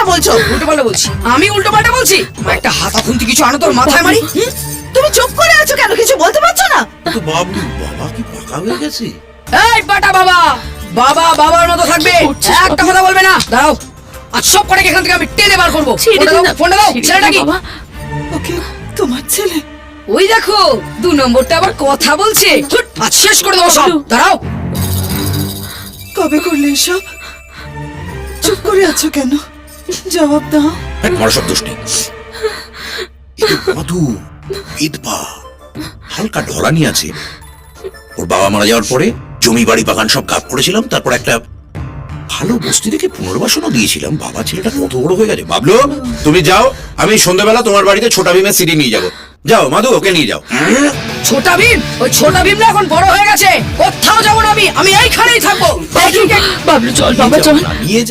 পাল্টা বলছো? উল্টো পাল্টা বলছি? আমি উল্টো পাল্টা বলছি? একটা হাতা খুন্তি কিছু আনো তোর মাথায় মারি। তুমি চুপ করে আছো কেন? কিছু বলতে পারছো না? তো বাবলু বাবা কি পাকা হয়ে গেছে? এই বাটা বাবা, বাবা বাবার মতো থাকবে, একটা কথা বলবে না। দাঁড়াও, আজ সব কটাকে এখান থেকে আমি টেনে বার করবো। ফোনটা দাও। ছেলেটা কি? ওকে, তোমার ছেলে। ওই দেখো, 2 নম্বরটা আবার কথা বলছে। আজ শেষ করে দেবো সব। দাঁড়াও। কবে করলে এসব? চুপ করে আছো কেন? জবাব দাও। তোমার সব দোষ নেই। মধু বিধবা, হালকা ঢলানি আছে। ওর বাবা মারা যাওয়ার পরে জমি বাড়ি বাগান সব গাপ করেছিলাম, তারপর একটা ভালো বস্তি থেকে পুনর্বাসনও দিয়েছিলাম। বাবা ছেলেটা কত বড় হয়ে গেছে। বাবলু তুমি যাও, আমি সন্ধ্যাবেলা তোমার বাড়িতে ছোটা ভীমের সিডি নিয়ে যাবো। যাও মাধু, ওকে নিয়ে যাও। ছোটা ভীম? ওই ছোটা ভীম না এখন বড় হয়ে গেছে, কোথাও যাবো না আমি এইখানেই থাকবো। বাবলু চল বাবা চল। নিয়ে